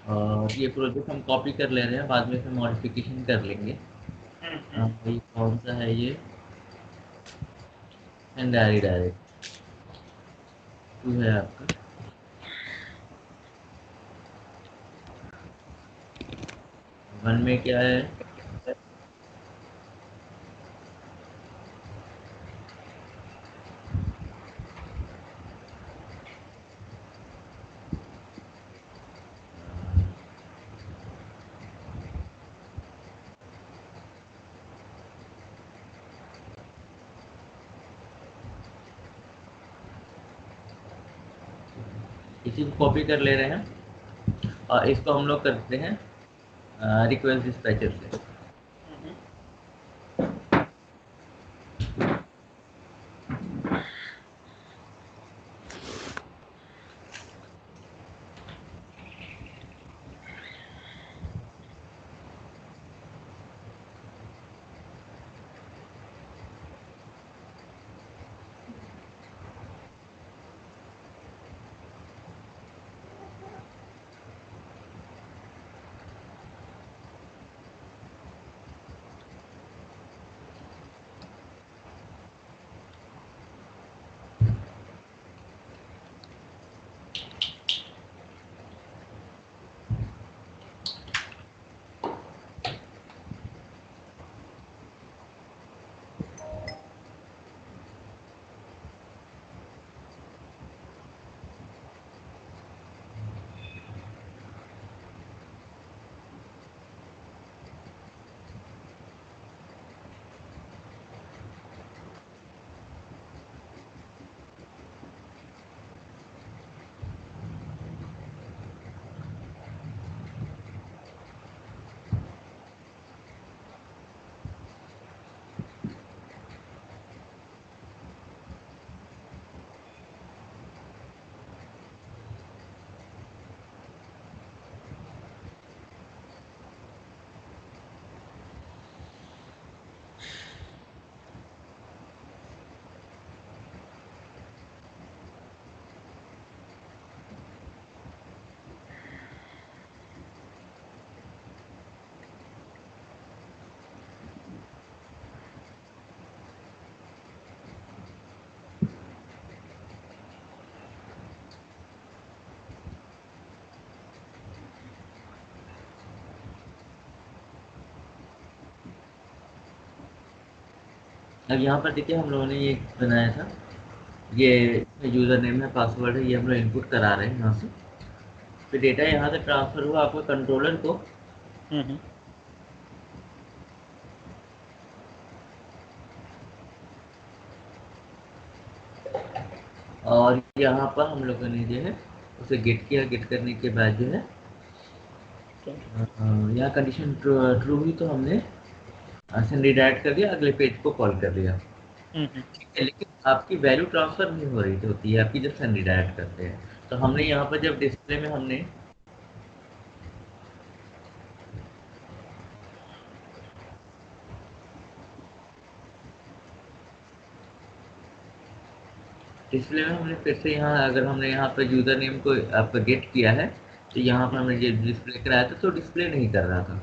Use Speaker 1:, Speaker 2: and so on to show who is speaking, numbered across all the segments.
Speaker 1: और ये प्रोजेक्ट हम कॉपी कर ले रहे हैं, बाद में इसमें मॉडिफिकेशन कर लेंगे। भाई कौन सा है ये, एंड डायरेक्ट टू है आपका। वन में क्या है, इसी को कॉपी कर ले रहे हैं और इसको हम लोग करते हैं रिक्वेस्ट डिस्पैचर से। अब यहाँ पर देखिए हम लोगों ने ये बनाया था, ये यूज़र नेम है, पासवर्ड है, ये हम लोग इनपुट करा रहे हैं यहाँ से। फिर डेटा यहाँ से ट्रांसफ़र हुआ आपको कंट्रोलर को, और यहाँ पर हम लोगों ने जो है उसे गेट किया। गेट करने के बाद जो है यहाँ कंडीशन ट्रू हुई तो हमने सेंड रिडायरेक्ट कर दिया, अगले पेज को कॉल कर दिया। ठीक है, लेकिन आपकी वैल्यू ट्रांसफर नहीं हो रही होती है आपकी जब सेंड रिडायरेक्ट करते हैं। तो हमने यहाँ पर जब डिस्प्ले में हमने फिर से यहाँ, अगर हमने यहाँ पर यूज़र नेम को आपका गेट किया है तो यहाँ पर हमने जो डिस्प्ले कराया था तो डिस्प्ले नहीं कर रहा था।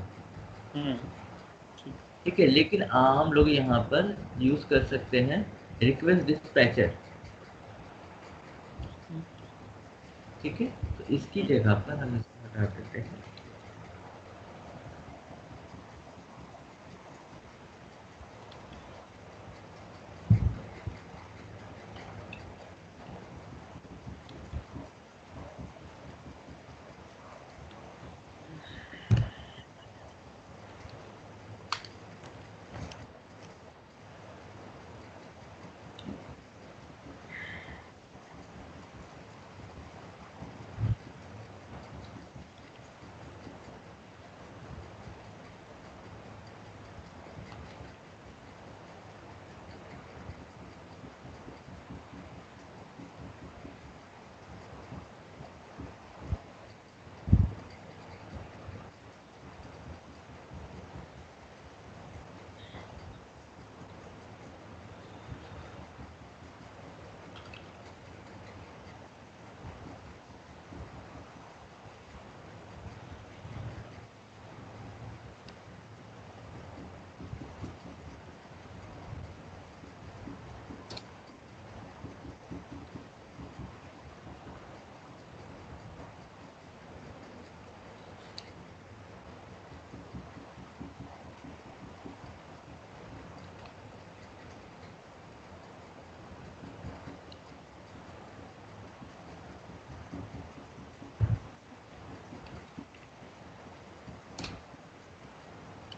Speaker 1: ठीक है, लेकिन हम लोग यहाँ पर यूज़ कर सकते हैं रिक्वेस्ट डिस्पैचर। ठीक है, तो इसकी जगह पर हम इसको हटा देते हैं।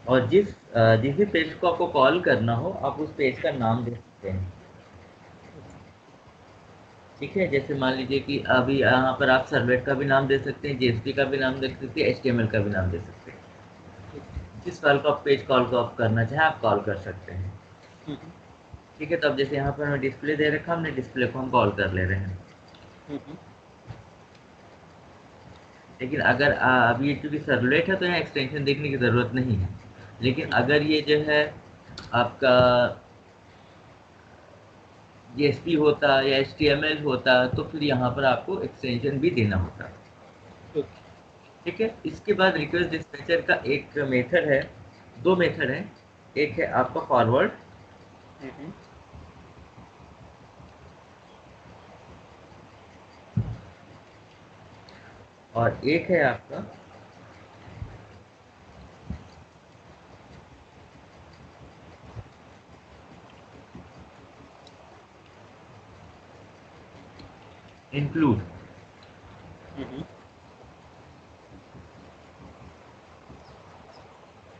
Speaker 1: और जिस भी पेज को आपको कॉल करना हो आप उस पेज का नाम दे सकते हैं। ठीक है, जैसे मान लीजिए कि अभी यहाँ पर आप सर्वलेट का भी नाम दे सकते हैं, जेएसपी का भी नाम दे सकते हैं, एचटीएमएल का भी नाम दे सकते हैं। जिस फाइल को आप पेज कॉल को आप करना चाहें आप कॉल कर सकते हैं। ठीक है, तो अब जैसे यहाँ पर हमें डिस्प्ले दे रखा, हमने डिस्प्ले को हम कॉल कर ले रहे हैं। लेकिन अगर अभी ये चूंकि सर्वलेट है तो यहाँ एक्सटेंशन देखने की ज़रूरत नहीं है। लेकिन अगर ये जो है आपका जेएसपी होता या एचटीएमएल होता तो फिर यहाँ पर आपको एक्सटेंशन भी देना होता। ठीक है, इसके बाद रिक्वेस्ट डिस्पैचर का एक मेथड है, दो मेथड है। एक है आपका फॉरवर्ड, और एक है आपका इंक्लूड।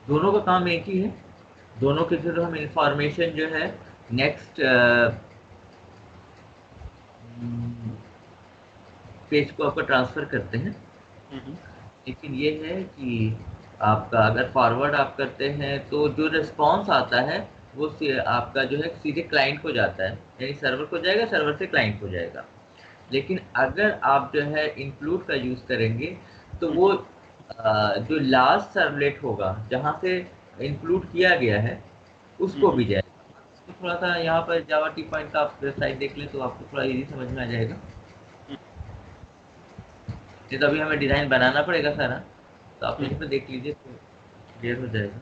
Speaker 1: दोनों का काम एक ही है। दोनों के थ्रू हम इंफॉर्मेशन जो है नेक्स्ट पेज को आपको ट्रांसफर करते हैं। लेकिन ये है कि आपका अगर फॉरवर्ड आप करते हैं तो जो रिस्पॉन्स आता है वो आपका जो है सीधे क्लाइंट को जाता है, यानी सर्वर को जाएगा, सर्वर से क्लाइंट को जाएगा। लेकिन अगर आप जो है इंक्लूड का यूज़ करेंगे तो वो जो लास्ट सर्वलेट होगा जहाँ से इंक्लूड किया गया है उसको भी जाएगा। तो थोड़ा सा यहाँ पर जावा टी पॉइंट का आप वेबसाइट देख लें तो आपको थोड़ा इजी समझ में आ जाएगा। नहीं तो अभी हमें डिज़ाइन बनाना पड़ेगा सारा, तो आप यहीं पर देख लीजिए तो क्लियर हो जाएगा।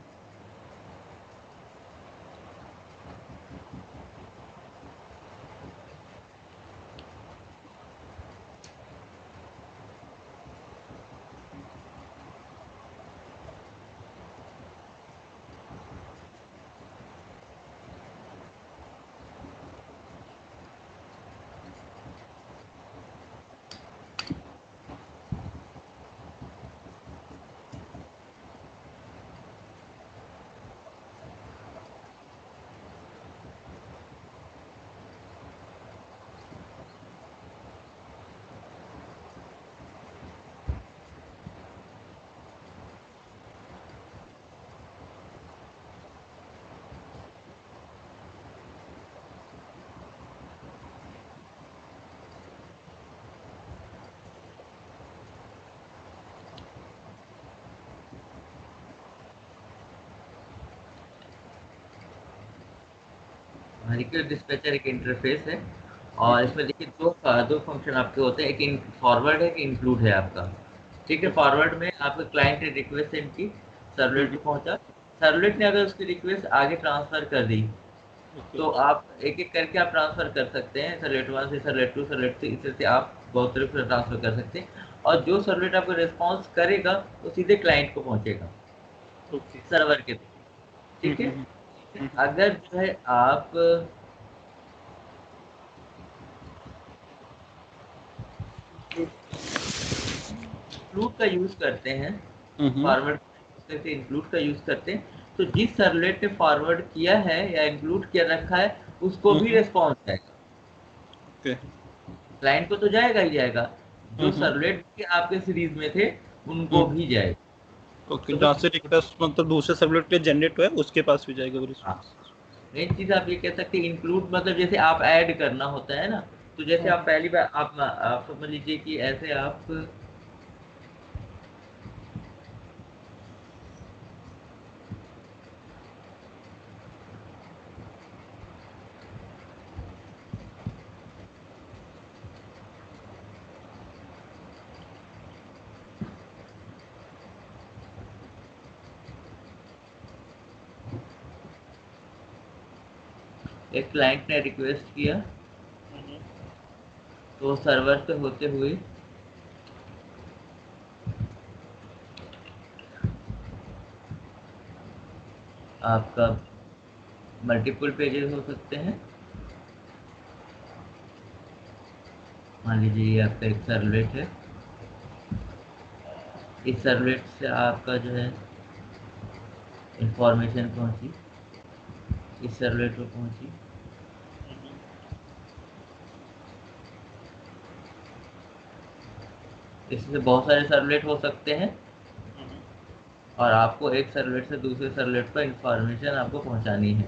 Speaker 1: रिक्वेस्ट डिस्पैचर एक इंटरफेस है और इसमें देखिए दो फंक्शन आपके होते हैं, एक फॉरवर्ड है, एक इंक्लूड है आपका। ठीक है, फॉरवर्ड में आपका क्लाइंट ने रिक्वेस्ट सेंड की, सर्वलेट भी पहुंचा, सर्वलेट ने अगर उसकी रिक्वेस्ट आगे ट्रांसफर कर दी तो आप एक एक करके आप ट्रांसफर कर सकते हैं, सर्वलेट 1 से सर्वलेट 2, सर्वलेट 3, इस तरह से आप बहुत तरह से ट्रांसफर कर सकते हैं। और जो सर्वलेट आपको रिस्पॉन्स करेगा वो सीधे क्लाइंट को पहुंचेगा सर्वर के थ्रू। ठीक है, अगर जो है आप इंक्लूड का यूज करते हैं, फॉरवर्ड से इंक्लूड का यूज करते हैं, तो जिस सर्वलेट ने फॉरवर्ड किया है या इंक्लूड किया रखा है उसको भी रिस्पॉन्स जाएगा। क्लाइंट को तो जाएगा ही जाएगा, जो सर्वलेट के आपके सीरीज में थे उनको भी जाएगा।
Speaker 2: ओके, जहाँ से रिक्वेस्ट मतलब दूसरे सर्वलेट पे जनरेट हुआ है उसके पास भी जाएगा वो रिस्पॉन्स।
Speaker 1: एक चीज आप ये कह सकते हैं इंक्लूड मतलब जैसे आप ऐड करना होता है ना, तो जैसे आप पहली बार आप समझ लीजिए कि ऐसे आप एक क्लाइंट ने रिक्वेस्ट किया तो सर्वर पे होते हुए आपका मल्टीपल पेजेस हो सकते हैं। मान लीजिए ये आपका एक सर्वलेट है, इस सर्वलेट से आपका जो है इंफॉर्मेशन पहुंची, इस सर्वलेट पर पहुंची, इससे बहुत सारे सर्वलेट हो सकते हैं और आपको एक सर्वलेट से दूसरे सर्वलेट पर इंफॉर्मेशन आपको पहुंचानी है।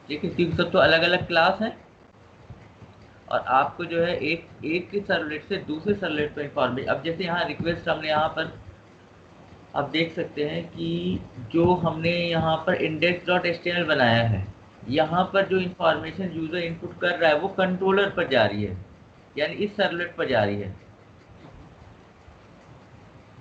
Speaker 1: ठीक है, क्योंकि सब तो अलग अलग क्लास है और आपको जो है एक ही सर्वलेट से दूसरे सर्वलेट पर इंफॉर्मेशन, अब जैसे यहाँ रिक्वेस्ट हमने यहाँ पर आप देख सकते हैं कि जो हमने यहाँ पर index.html बनाया है, यहाँ पर जो इंफॉर्मेशन यूजर इनपुट कर रहा है वो कंट्रोलर पर जा रही है, यानी इस सर्वलेट पर जा रही है।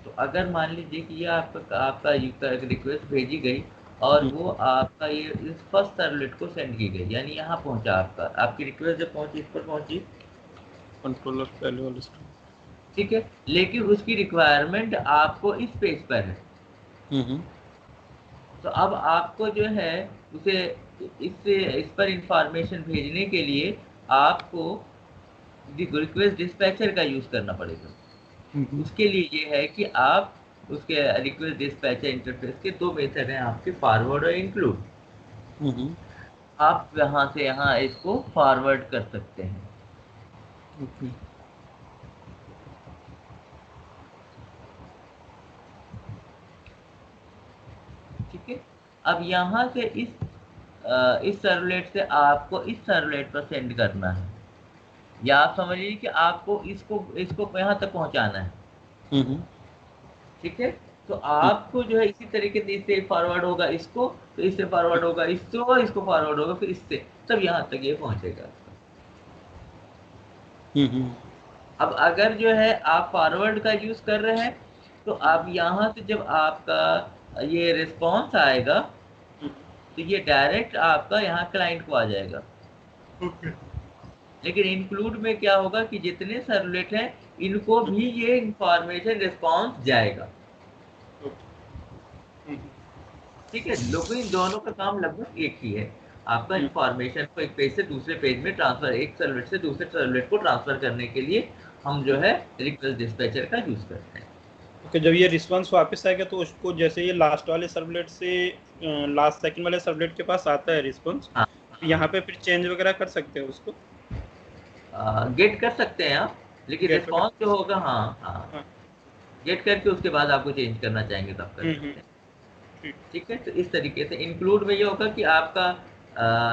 Speaker 1: तो अगर मान लीजिए कि ये आपका रिक्वेस्ट भेजी गई और वो आपका ये इस फर्स्ट सर्वलेट को सेंड की गई, यानी यहाँ पहुंचा आपकी रिक्वेस्ट जब पहुंची, इस पर पहुंची
Speaker 2: कंट्रोलर पहले वाले,
Speaker 1: ठीक है, लेकिन उसकी रिक्वायरमेंट आपको इस पेज पर है। तो अब आपको जो है उसे इस पर इंफॉर्मेशन भेजने के लिए आपको रिक्वेस्ट डिस्पैचर का यूज करना पड़ेगा। उसके लिए ये है कि आप उसके रिक्वेस्ट डिस्पैचर इंटरफेस के दो मेथड हैं आपके, फॉरवर्ड और इंक्लूड। आप यहाँ से यहाँ इसको फॉरवर्ड कर सकते हैं। ठीक है, अब यहाँ से इस सर्वलेट से आपको इस सर्वलेट पर सेंड करना है, या आप समझिए कि आपको इसको यहाँ तक पहुँचाना है। ठीक है, तो आपको जो है इसी तरीके से इससे फॉरवर्ड होगा इसको, तो इससे फॉरवर्ड होगा इसको फॉरवर्ड होगा फिर इससे, तब यहाँ तक ये पहुँचेगा। अब अगर जो है आप फॉरवर्ड का यूज कर रहे हैं तो आप यहाँ से जब आपका ये रिस्पॉन्स आएगा तो ये डायरेक्ट आपका यहाँ क्लाइंट को आ जाएगा। लेकिन इंक्लूड में क्या होगा कि जितने सर्वलेट हैं इनको भी ये इंफॉर्मेशन रिस्पॉन्स जाएगा। ठीक है, लेकिन दोनों का काम लगभग एक ही है, आपका इंफॉर्मेशन को एक पेज से दूसरे पेज में ट्रांसफर, एक सर्वलेट से दूसरे सर्वलेट को ट्रांसफर करने के लिए हम जो है रिक्वेस्ट डिस्पैचर का यूज करते हैं।
Speaker 2: ओके, जब ये रिस्पांस वापस आएगा तो उसको जैसे ये लास्ट वाले सर्वलेट से लास्ट सेकंड वाले सर्वलेट के पास आता है रिस्पांस, यहाँ पे फिर चेंज वगैरह कर सकते हैं उसको,
Speaker 1: गेट कर सकते हैं आप, लेकिन रिस्पॉन्स जो होगा हाँ गेट करके उसके बाद आपको चेंज करना चाहेंगे तब कर सकते हैं। ठीक है, तो इस तरीके से इंक्लूड में ये होगा कि आपका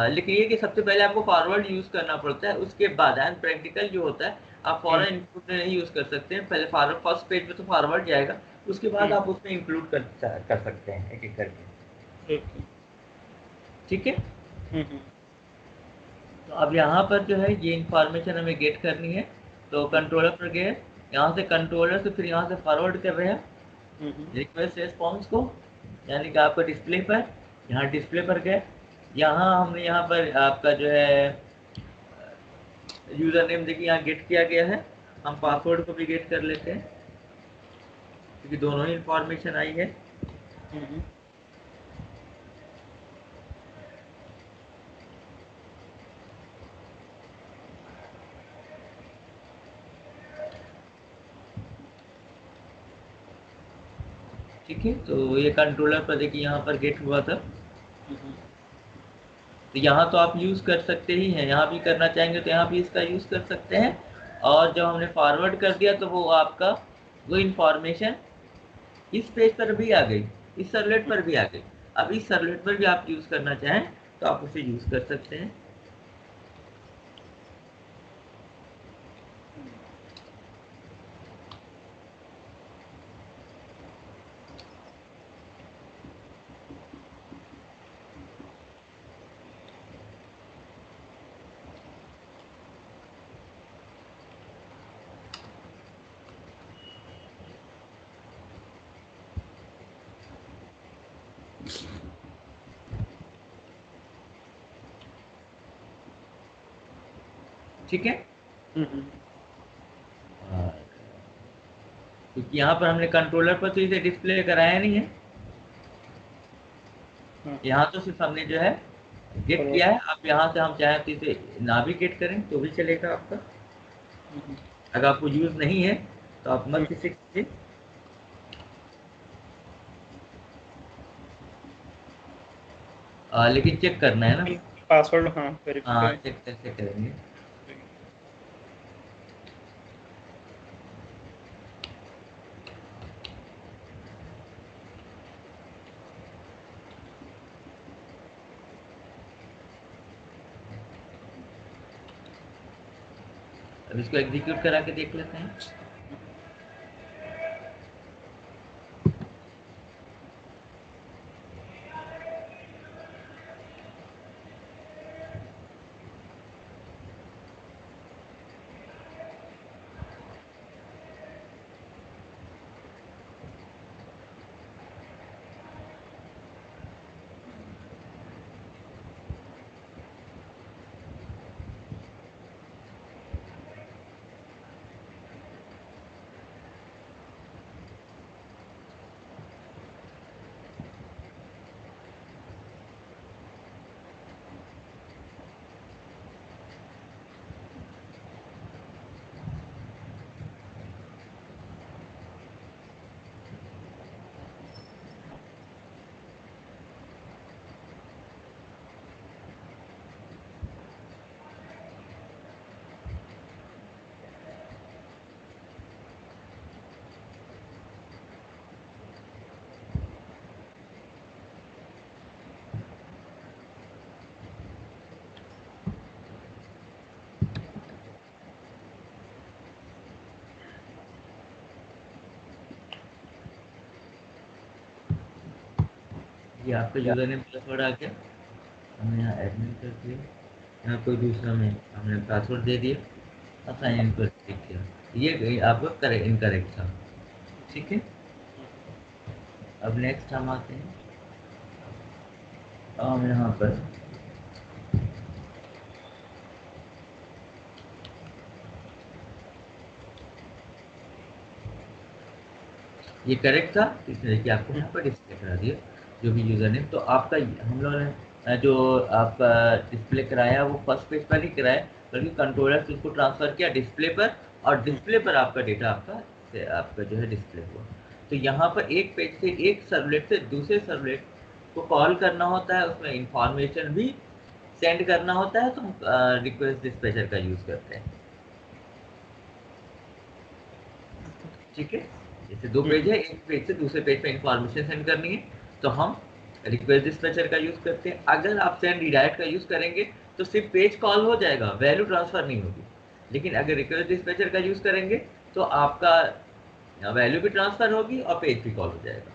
Speaker 1: लेकिन ये कि सबसे पहले आपको फॉरवर्ड यूज करना पड़ता है, उसके बाद एंड प्रैक्टिकल जो होता है आप फॉरवर्ड इंक्लूड में नहीं यूज कर सकते हैं, पहले फर्स्ट पेज पे तो फॉरवर्ड जाएगा, उसके बाद आप उसमें इंक्लूड कर सकते हैं एक एक करके। ठीक है, तो अब यहाँ पर जो है ये इंफॉर्मेशन हमें गेट करनी है, तो कंट्रोलर पर गए, यहाँ से कंट्रोलर से फिर यहाँ से फॉरवर्ड कर रहे हैं रिक्वेस्ट रिस्पॉन्स को, यानी कि आपका डिस्प्ले पर, यहाँ डिस्प्ले पर गए, यहाँ हमने यहाँ पर आपका जो है यूजर नेम देखिए यहाँ गेट किया गया है, हम पासवर्ड को भी गेट कर लेते हैं क्योंकि दोनों ही इंफॉर्मेशन आई है। ठीक है, तो ये कंट्रोलर पर देखिए यहाँ पर गेट हुआ था, तो यहाँ तो आप यूज कर सकते ही हैं, यहाँ भी करना चाहेंगे तो यहाँ भी इसका यूज कर सकते हैं, और जब हमने फॉरवर्ड कर दिया तो वो आपका वो इंफॉर्मेशन इस पेज पर भी आ गई, इस सर्वलेट पर भी आ गई। अब इस सर्वलेट पर भी आप यूज करना चाहें तो आप उसे यूज कर सकते हैं। ठीक है, क्योंकि यहाँ पर हमने कंट्रोलर पर तो इसे डिस्प्ले कराया नहीं है, यहाँ तो सिर्फ हमने जो है गेट किया है। अब यहाँ से हम चाहें तो इसे ना भी गेट करें तो भी चलेगा आपका, अगर आपको यूज नहीं है तो आप मत इसे कीजिए। लेकिन चेक करना है ना
Speaker 2: पासवर्ड, हाँ वेरीफाई
Speaker 1: हाँ
Speaker 2: करें।
Speaker 1: चेक कैसे करेंगे। अब इसको एग्जीक्यूट करा के देख लेते हैं। ये आपका यूजर नेम पासवर्ड आ गया, हमने यहाँ एडमिन कर दिया, यहाँ कोई दूसरा में हमने पासवर्ड दे दिया और साइन इन पर क्लिक किया, ये आपका करेक्ट इनकरेक्ट था। ठीक है, अब नेक्स्ट हम आते हैं, हम यहाँ पर ये करेक्ट था, इसलिए कि आपको यहाँ पर डिस्प्ले करा दिया जो भी यूज़र नेम। तो आपका हम लोगों ने जो आपका डिस्प्ले कराया वो फर्स्ट पेज पर ही कराया, बल्कि कंट्रोलर से उसको ट्रांसफ़र किया डिस्प्ले पर, और डिस्प्ले पर आपका डेटा आपका जो है डिस्प्ले हुआ। तो यहाँ पर एक पेज से एक सर्वलेट से दूसरे सर्वलेट को कॉल करना होता है, उसमें इंफॉर्मेशन भी सेंड करना होता है, तो हम रिक्वेस्ट डिस्पैचर का यूज़ करते हैं। ठीक है, जैसे दो पेज है, एक पेज से दूसरे पेज पे इंफॉर्मेशन सेंड करनी है तो हम रिक्वेस्ट डिस्पैचर का यूज करते हैं। अगर आप सेंड रिडायरेक्ट का यूज करेंगे तो सिर्फ पेज कॉल हो जाएगा, वैल्यू ट्रांसफर नहीं होगी। लेकिन अगर रिक्वेस्ट डिस्पैचर का यूज करेंगे तो आपका वैल्यू भी ट्रांसफर होगी और पेज भी कॉल हो जाएगा।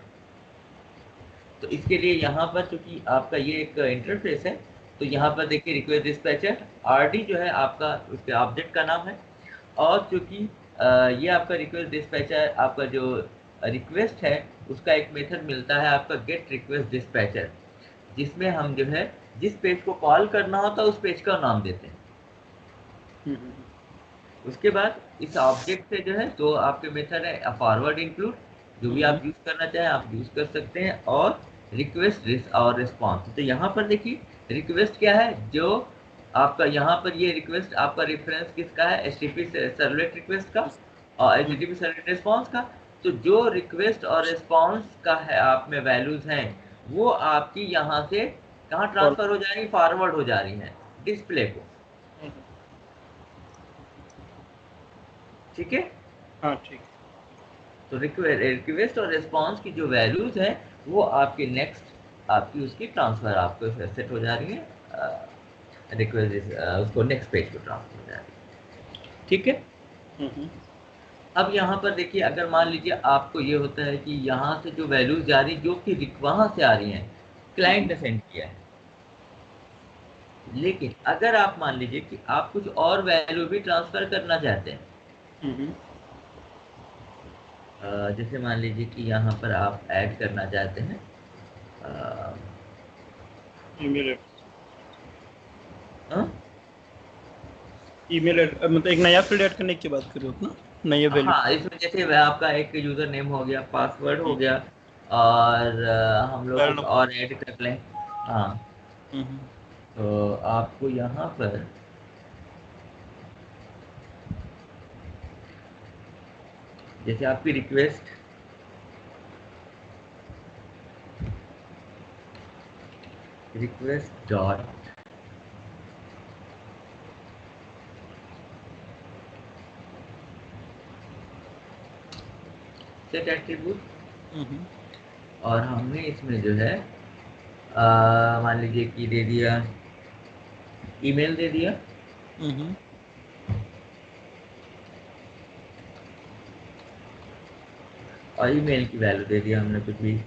Speaker 1: तो इसके लिए यहाँ पर चूंकि आपका ये एक इंटरफेस है, तो यहाँ पर देखिए रिक्वेस्ट डिस्पैचर आरडी जो है आपका उसके ऑब्जेक्ट का नाम है, और चूंकि ये आपका रिक्वेस्ट डिस्पैचर आपका जो रिक्वेस्ट है उसका एक मेथड मिलता है आपका गेट रिक्वेस्ट डिस्पैचर, जिसमें हम जो है जिस पेज को कॉल करना होता है उस पेज का नाम देते हैं। उसके बाद इस ऑब्जेक्ट से जो है तो आपके मेथड है फॉरवर्ड इंक्लूड, जो भी आप यूज करना चाहें आप यूज कर सकते हैं, और रिक्वेस्ट और रिस्पॉन्स। तो यहाँ पर देखिए रिक्वेस्ट क्या है, जो आपका यहाँ पर ये रिक्वेस्ट आपका रेफरेंस किसका है, एचटीटीपी सर्वलेट रिक्वेस्ट का और एचटीटीपी सर्वलेट रिस्पॉन्स का। तो जो रिक्वेस्ट और रिस्पॉन्स का है आप में वैल्यूज हैं वो आपकी यहाँ से कहाँ ट्रांसफर हो जा रही है, फॉरवर्ड हो जा रही हैं डिस्प्ले को। ठीक है,
Speaker 2: हाँ ठीक।
Speaker 1: तो रिक्वेस्ट और रिस्पॉन्स की जो वैल्यूज है वो आपके नेक्स्ट आपकी उसकी ट्रांसफर आपको सेट हो जा रही है, रिक्वेस्ट उसको नेक्स्ट पेज को ट्रांसफर हो जा रही है। ठीक है, अब यहाँ पर देखिए अगर मान लीजिए आपको ये होता है कि यहाँ से जो वैल्यूज जा रही जो कि वहां से आ रही हैं क्लाइंट ने सेंड किया है, लेकिन अगर आप मान लीजिए कि आप कुछ और वैल्यू भी ट्रांसफर करना चाहते हैं, जैसे मान लीजिए कि यहाँ पर आप ऐड करना चाहते हैं
Speaker 2: ईमेल
Speaker 1: हाँ
Speaker 2: ईमेल मतलब एक नया फील्ड ऐड करने की बात कर रहे हो ना, नया वैल्यू।
Speaker 1: हाँ, इसमें जैसे आपका एक यूजर नेम हो गया, पासवर्ड हो गया, और हम लोग कुछ और ऐड कर लें। हाँ, तो आपको यहाँ पर जैसे आपकी रिक्वेस्ट डॉट सेट एट्रीब्यूट, और हमने इसमें जो है मान लीजिए कि दे दिया ईमेल दे दिया, और ईमेल की वैल्यू दे दिया हमने कुछ भी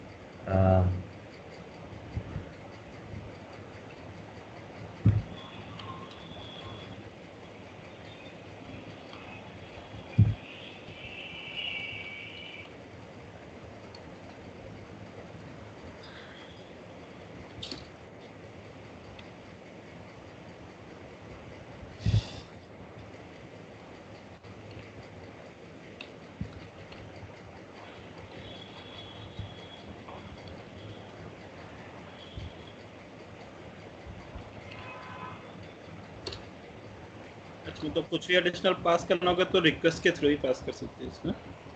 Speaker 2: तो कुछ भी एडिशनल पास करना होगा तो रिक्वेस्ट के थ्रू ही पास कर सकते हैं इसमें।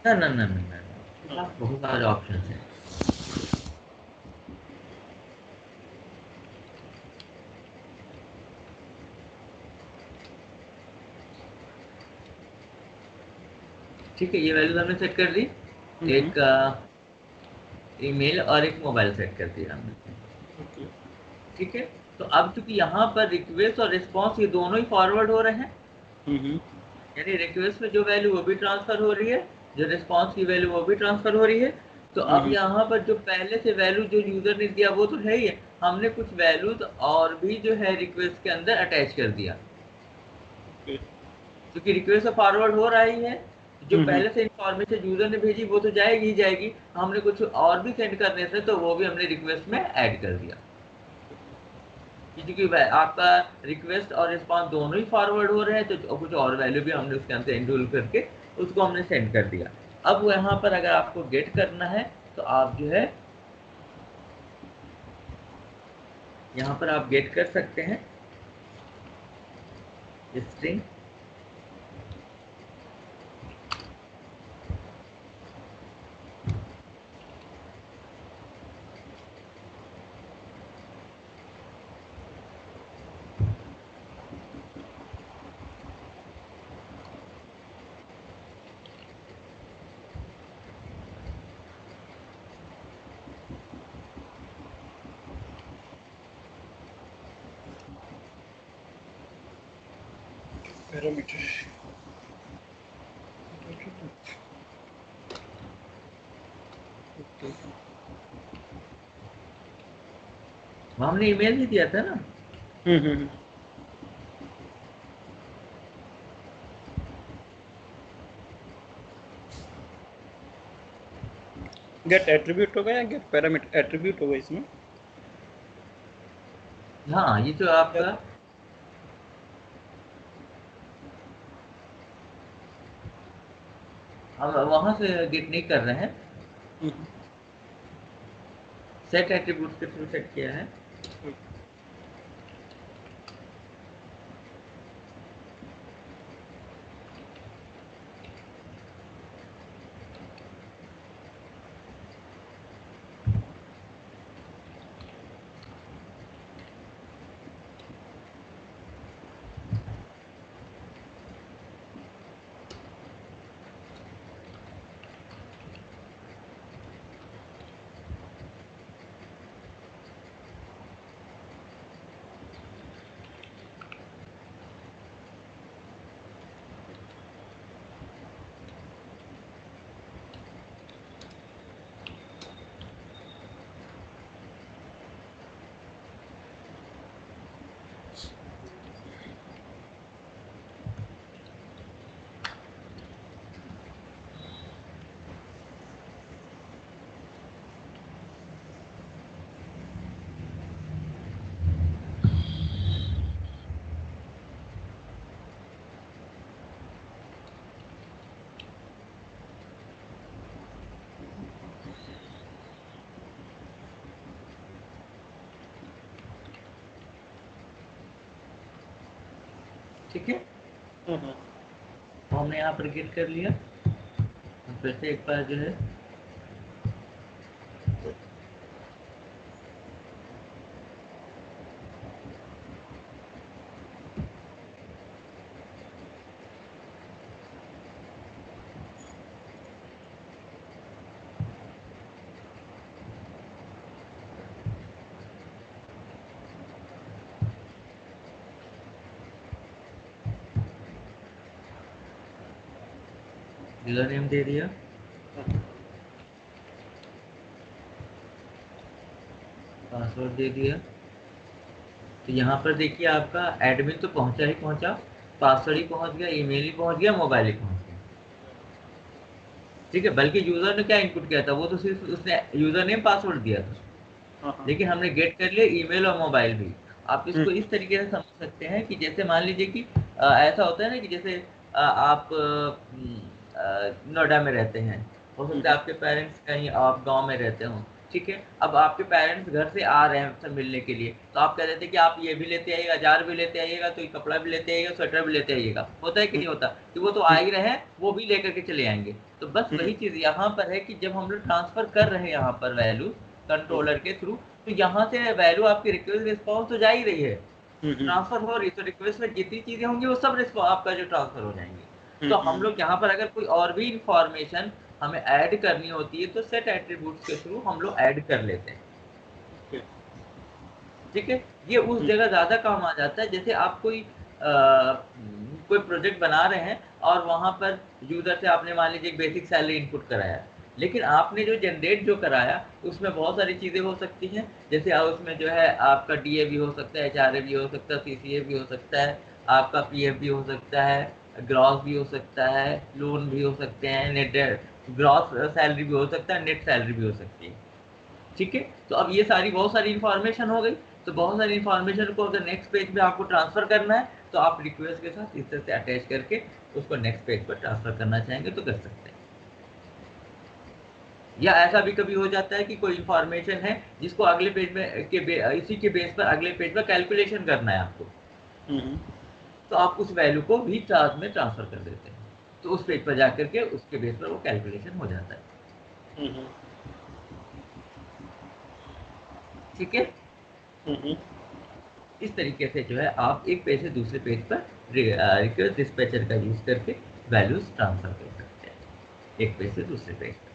Speaker 1: ना बहुत सारे ऑप्शन हैं। ठीक है, ये वैल्यू हमने सेट कर दी, एक ईमेल और एक मोबाइल सेट कर दिया हमने। ठीक है, तो अब चूंकि यहाँ पर रिक्वेस्ट और रिस्पॉन्स ये दोनों ही फॉरवर्ड हो रहे हैं, यानी रिक्वेस्ट में जो वैल्यू वो भी ट्रांसफर हो रही है, जो रिस्पॉन्स की वैल्यू वो भी ट्रांसफर हो रही है। तो अब यहाँ पर जो पहले से वैल्यू जो यूजर ने दिया वो तो है ही है, हमने कुछ वैल्यूज और भी जो है रिक्वेस्ट के अंदर अटैच कर दिया, क्योंकि रिक्वेस्ट फॉरवर्ड हो रहा ही है, जो पहले से इंफॉर्मेशन यूजर ने भेजी वो तो जाएगी ही जाएगी, हमने कुछ और भी सेंड करने थे तो वो भी हमने रिक्वेस्ट में ऐड कर दिया, क्योंकि आपका रिक्वेस्ट और रिस्पॉन्स दोनों ही फॉरवर्ड हो रहे हैं, तो कुछ और वैल्यू भी हमने उसके अंदर इंक्लूड करके उसको हमने सेंड कर दिया। अब यहाँ पर अगर आपको गेट करना है तो आप जो है यहाँ पर आप गेट कर सकते हैं स्ट्रिंग
Speaker 2: पैरामीटर।
Speaker 1: हमने ईमेल भी दिया था ना।
Speaker 2: गेट एट्रीब्यूट होगा या गेट पैरामीटर एट्रीब्यूट होगा इसमें?
Speaker 1: हाँ, ये तो आपका हम वहां से गेट नहीं कर रहे हैं, सेट एट्रीब्यूट के थ्रू सेट किया है। ठीक है, तो हमने यहाँ पर गेट कर लिया। फिर से एक बार जो है यूजर नेम दे दिया, पासवर्ड दे दिया। तो यहाँ पर देखिए आपका एडमिन तो पहुंचा ही पहुंचा, पासवर्ड ही पहुंच गया, ईमेल ही पहुंच गया, मोबाइल ही पहुंच गया। ठीक है, बल्कि यूजर ने क्या इनपुट किया था, वो तो सिर्फ उसने यूजर नेम पासवर्ड दिया था, लेकिन हमने गेट कर लिया ईमेल और मोबाइल भी। आप इसको इस तरीके से समझ सकते हैं कि जैसे मान लीजिए कि ऐसा होता है ना कि जैसे आप नोएडा में रहते हैं, हो सकता है आपके पेरेंट्स कहीं आप गांव में रहते हो, ठीक है। अब आपके पेरेंट्स घर से आ रहे हैं आपसे मिलने के लिए, तो आप कह देते हैं कि आप ये भी लेते आइएगा, जार भी लेते आइएगा, तो कपड़ा भी लेते आइएगा, स्वेटर भी लेते आइएगा। होता है कि नहीं होता कि वो तो आ ही रहे हैं, वो भी लेकर के चले आएंगे। तो बस वही चीज़ यहाँ पर है कि जब हम लोग ट्रांसफर कर रहे हैं यहाँ पर वैल्यू कंट्रोलर के थ्रू, तो यहाँ से वैल्यू आपकी रिक्वेस्ट रिस्पॉन्स तो जा ही रही है, ट्रांसफर हो रही है। तो रिक्वेस्ट में जितनी चीजें होंगी वो सब आपका जो ट्रांसफर हो जाएंगी। तो हम लोग यहाँ पर अगर कोई और भी इंफॉर्मेशन हमें ऐड करनी होती है तो सेट एट्रीब्यूट्स के थ्रू हम लोग ऐड कर लेते हैं। ठीक है, ये उस जगह ज्यादा काम आ जाता है जैसे आप कोई प्रोजेक्ट बना रहे हैं और वहां पर यूजर से आपने मान लीजिए बेसिक सैलरी इनपुट कराया, लेकिन आपने जो जनरेट जो कराया उसमें बहुत सारी चीज़ें हो सकती हैं। जैसे उसमें जो है आपका डीए भी हो सकता है, एचआरए भी हो सकता है, सीसीए भी हो सकता है, आपका पीएफ भी हो सकता है, ग्रॉस भी हो सकता है, लोन भी हो सकते हैं, नेट ग्रॉस सैलरी भी हो सकता है, नेट सैलरी भी हो सकती है। ठीक है, तो अब ये सारी बहुत सारी इंफॉर्मेशन हो गई। तो बहुत सारी इंफॉर्मेशन को अगर नेक्स्ट पेज पे आपको ट्रांसफर करना है तो आप रिक्वेस्ट के साथ इस तरह से अटैच करके उसको नेक्स्ट पेज पर ट्रांसफर करना चाहेंगे तो कर सकते हैं। या ऐसा भी कभी हो जाता है कि कोई इंफॉर्मेशन है जिसको अगले पेज में इसी के बेस पर अगले पेज पर कैलकुलेशन करना है आपको, तो आप उस वैल्यू को भी चार्ज में ट्रांसफर कर देते हैं, तो उस पेज पर जाकर के उसके बेस पर वो कैलकुलेशन हो जाता है। ठीक है, इस तरीके से जो है आप एक पेज से दूसरे पेज पर रिक्वेस्ट डिस्पैचर का यूज करके वैल्यूज ट्रांसफर कर सकते हैं, एक पेज से दूसरे पेज पर।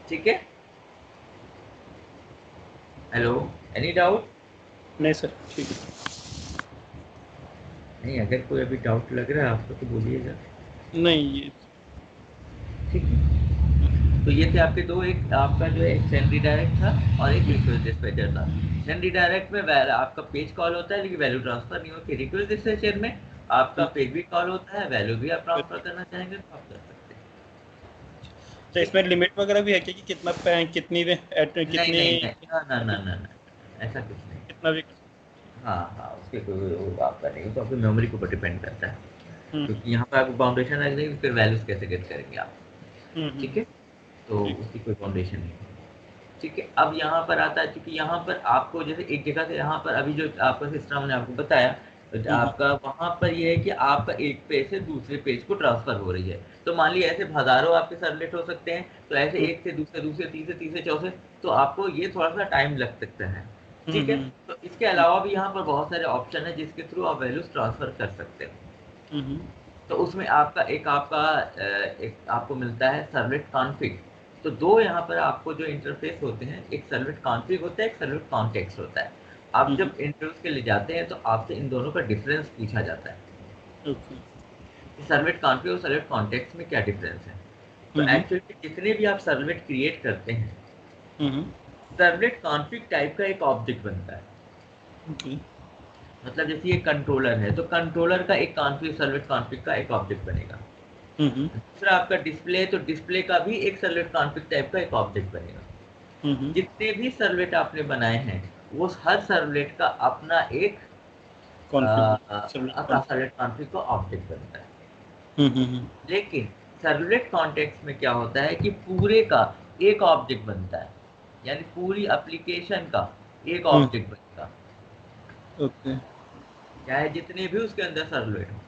Speaker 1: ठीक है, हेलो, एनी डाउट?
Speaker 2: नहीं सर, ठीक है।
Speaker 1: नहीं, अगर कोई अभी डाउट लग रहा है आपको तो बोलिएगा।
Speaker 2: नहीं, ये
Speaker 1: ठीक है, तो ये थे आपके दो, एक आपका जो है एक सेंड रिडायरेक्ट था और एक रिक्वेस्ट डिस्पैचर था। सेंड रिडायरेक्ट में आपका पेज कॉल होता है लेकिन वैल्यू ट्रांसफर नहीं होती। रिक्वेस्ट डिस्पैचर में आपका पेज भी कॉल होता है, वैल्यू भी आप ट्रांसफर करना चाहेंगे तो आप कर सकते हैं।
Speaker 2: तो इसमें लिमिट वगैरह भी है कि कितना कितनी
Speaker 1: ना, ऐसा कुछ नहीं,
Speaker 2: कितना भी।
Speaker 1: हाँ, उसके कोई आपका नहीं, तो आपकी मेमोरी के ऊपर डिपेंड करता है, क्योंकि यहाँ पर आपको बाउंडेशन रख देंगे फिर वैल्यूज कैसे गेट करेंगे आप। ठीक है, तो उसकी कोई बाउंडेशन नहीं है। ठीक है, अब यहाँ पर आता है, क्योंकि यहाँ पर आपको जैसे एक जगह से यहाँ पर अभी जो आपका सिस्टम ने आपको बताया, तो आपका वहाँ पर ये है कि आपका एक पेज से दूसरे पेज को ट्रांसफर हो रही है। तो मान लीजिए ऐसे हजारों आपके सर्वलेट हो सकते हैं, तो ऐसे एक से दूसरे, दूसरे तीसरे, तीसरे चौथे, तो आपको ये थोड़ा सा टाइम लग सकता है। ठीक है, तो इसके अलावा भी यहाँ पर बहुत सारे ऑप्शन है जिसके थ्रू आप वैल्यूज ट्रांसफर कर सकते हो। तो उसमें एक आपको मिलता है सर्वलेट कॉन्फ़िग। तो दो यहाँ पर आपको जो इंटरफेस होते हैं, एक सर्वलेट कॉन्फ़िग होता है, एक सर्वलेट कॉन्टेक्स्ट होता है। आप जब इंटरव्यूज के लिए जाते हैं तो आपसे इन दोनों का डिफरेंस पूछा जाता है। सर्वलेट कॉन्फ़िग और सर्वलेट कॉन्टेक्स्ट में क्या डिफरेंस है? तो एक्चुअली जितने भी आप सर्वलेट क्रिएट करते हैं, सर्वलेट कॉन्फ़िग टाइप का एक ऑब्जेक्ट बनता है। मतलब जैसे ये कंट्रोलर है तो कंट्रोलर का एक कॉन्फ़िग, सर्वलेट कॉन्फ़िग का एक ऑब्जेक्ट बनेगा। दूसरा आपका डिस्प्ले है तो डिस्प्ले का भी एक सर्वलेट कॉन्फ़िग टाइप का एक ऑब्जेक्ट बनेगा। जितने भी सर्वलेट आपने बनाए हैं वो हर सर्वलेट का अपना एक सर्वलेट कॉन्फ़िग का ऑब्जेक्ट बनता है। लेकिन सर्वलेट कॉन्टेक्स्ट में क्या होता है कि पूरे का एक ऑब्जेक्ट बनता है, यानी पूरी एप्लीकेशन का एक ऑब्जेक्ट बनेगा। चाहे जितने भी उसके अंदर सर्वलेट हो,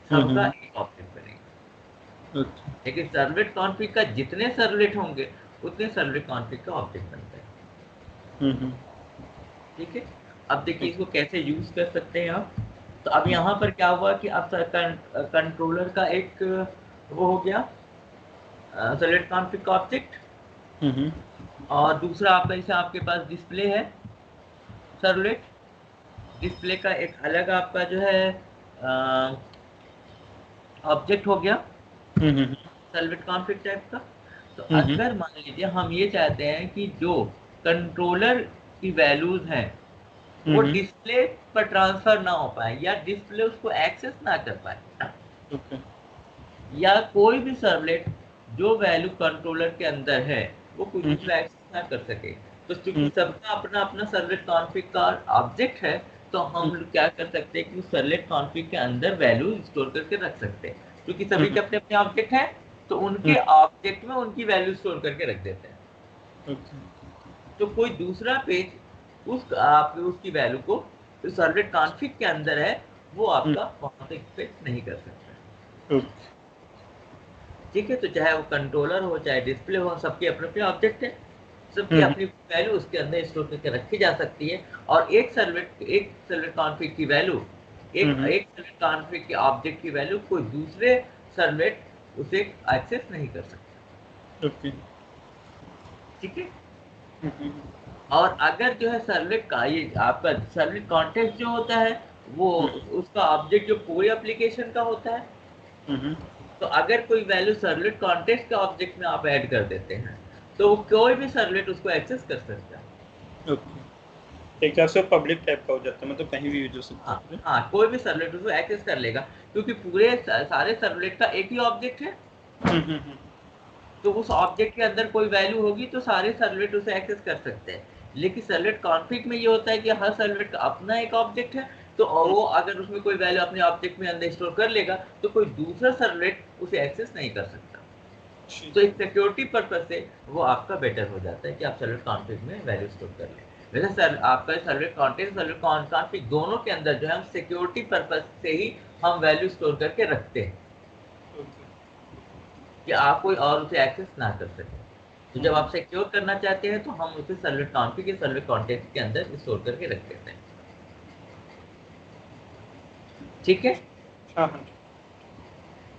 Speaker 1: सबका एक ऑब्जेक्ट बनेगा। लेकिन सर्वलेट कॉन्फ़िग का जितने सर्वलेट होंगे उतने सर्वलेट कॉन्फ़िग का ऑब्जेक्ट बनता है। ठीक है, अब देखिए इसको कैसे यूज कर सकते हैं आप। तो अब यहाँ पर क्या हुआ कि अब कंट्रोलर का एक वो हो गया सर्वलेट कॉन्फ़िग का ऑब्जेक्ट, और दूसरा आपका जैसे आपके पास डिस्प्ले है सर्वलेट, डिस्प्ले का एक अलग आपका जो है ऑब्जेक्ट हो गया
Speaker 2: हम्म
Speaker 1: सर्वलेट कॉन्फ़िग टाइप का। तो
Speaker 2: हम्म
Speaker 1: अगर मान लीजिए हम ये चाहते हैं कि जो कंट्रोलर की वैल्यूज हैं वो
Speaker 2: हम्म
Speaker 1: डिस्प्ले पर ट्रांसफर ना हो पाए या डिस्प्ले उसको एक्सेस ना कर पाए,
Speaker 2: ओके
Speaker 1: या कोई भी सर्वलेट जो वैल्यू कंट्रोलर के अंदर है वो कोई दूसरा एक्सेस ना कर सके, तो क्योंकि सबका अपना अपना सर्वलेट कॉन्फ़िग का ऑब्जेक्ट है, तो हम क्या कर सकते हैं कि उस सर्वलेट कॉन्फ़िग के अंदर वैल्यू स्टोर करके रख सकते हैं, क्योंकि सभी के अपने अपने ऑब्जेक्ट हैं, तो उनके ऑब्जेक्ट में उनकी वैल्यू स्टोर करके रख देते हैं।
Speaker 2: ओके
Speaker 1: तो कोई दूसरा पेज उस आप उसकी वैल्यू को जो सर्वलेट कॉन्फ़िग के अंदर है वो आपका वहां से एक्सपेक्ट नहीं कर सकता।
Speaker 2: ओके
Speaker 1: ठीक है, तो चाहे वो कंट्रोलर हो चाहे डिस्प्ले हो, सबके अपने अपने ऑब्जेक्ट है, सबकी अपनी वैल्यू उसके अंदर स्टोर करके रखी जा सकती है, और एक सर्वलेट कॉन्फ़िग की वैल्यू एक एक सर्वलेट कॉन्फ़िग के ऑब्जेक्ट की वैल्यू कोई दूसरे सर्वलेट उसे एक्सेस नहीं कर सकता।
Speaker 2: ओके
Speaker 1: ठीक है, और अगर जो है सर्वलेट का ये आपका सर्वलेट कॉन्टेक्स्ट जो होता है वो उसका ऑब्जेक्ट जो पूरे एप्लीकेशन का होता है, तो अगर कोई वैल्यू सर्वलेट कॉन्टेक्स्ट के ऑब्जेक्ट में आप ऐड कर देते हैं तो कोई भी सर्वलेट उसको एक्सेस कर सकता है।
Speaker 2: ओके एक तरह से पब्लिक टाइप का हो जाता है, मतलब कहीं भी यूज हो सकता
Speaker 1: हाँ
Speaker 2: है।
Speaker 1: हाँ, कोई भी सर्वलेट उसको एक्सेस कर लेगा, क्योंकि पूरे सारे सर्वलेट का एक ही ऑब्जेक्ट है, तो उस ऑब्जेक्ट के अंदर कोई वैल्यू होगी तो सारे सर्वलेट उसे एक्सेस कर सकते हैं। लेकिन सर्वलेट कॉन्फ़िग में ये होता है कि हर सर्वलेट का अपना एक ऑब्जेक्ट है, तो वो अगर उसमें कोई वैल्यू अपने ऑब्जेक्ट में अंदर स्टोर कर लेगा तो कोई दूसरा सर्वलेट उसे एक्सेस नहीं कर सकता। तो एक सिक्योरिटी पर्पस से वो आपका बेटर हो जाता है कि आप सर्वलेट कॉन्फ़िग में वैल्यू स्टोर कर लें। वैसे सर आपका सर्वलेट कॉन्टेक्स्ट सर्वलेट कॉन्फ़िग दोनों के अंदर जो है हम सिक्योरिटी पर्पस से ही हम वैल्यू स्टोर करके रखते हैं कि आप कोई और उसे एक्सेस ना कर सके। तो जब आप सिक्योर करना चाहते हैं तो हम उसे सर्वलेट कॉन्फ़िग या सर्वलेट कॉन्टेक्स्ट के अंदर स्टोर करके रख देते हैं। ठीक है,
Speaker 2: हाँ हाँ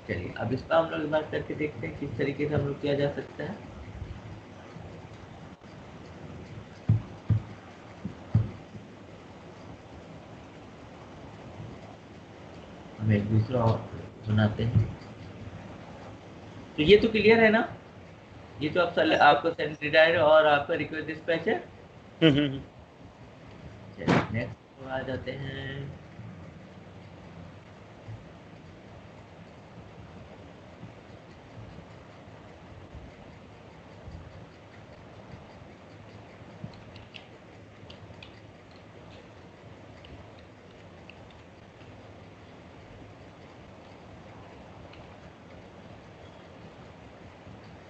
Speaker 1: चलिए अब इस पर हम लोग बात करके देखते हैं किस तरीके से हम लोग किया जा सकता है। हम एक दूसरा और बनाते हैं। तो ये तो क्लियर है ना, ये तो आप आपको सेंट्री डायर और आपका रिक्वेस्ट डिस्पैच है। चलिए नेक्स्ट आ जाते हैं।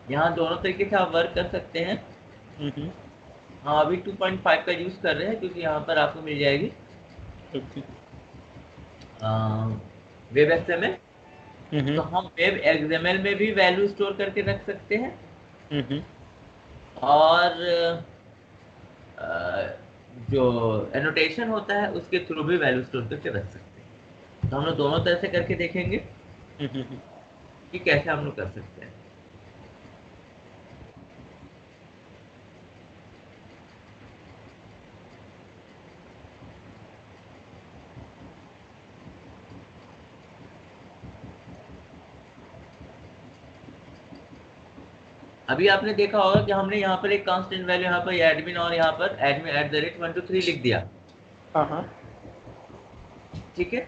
Speaker 1: यहाँ दोनों तरीके से आप वर्क कर सकते हैं। हाँ अभी 2.5 का यूज कर रहे हैं क्योंकि यहाँ पर आपको मिल जाएगी वेब एक्सएमएल, तो हम वेब एक्सएमएल में भी वैल्यू स्टोर करके रख सकते हैं, और जो एनोटेशन होता है उसके थ्रू भी वैल्यू स्टोर करके रख सकते हैं। तो हम लोग दोनों तरह से करके देखेंगे कि कैसे हम लोग कर सकते हैं। अभी आपने देखा होगा कि हमने यहाँ पर एक कांस्टेंट वैल्यू यहाँ पर एडमिन और यहाँ पर एडमिन @123 लिख दिया।
Speaker 2: हाँ हाँ
Speaker 1: ठीक है,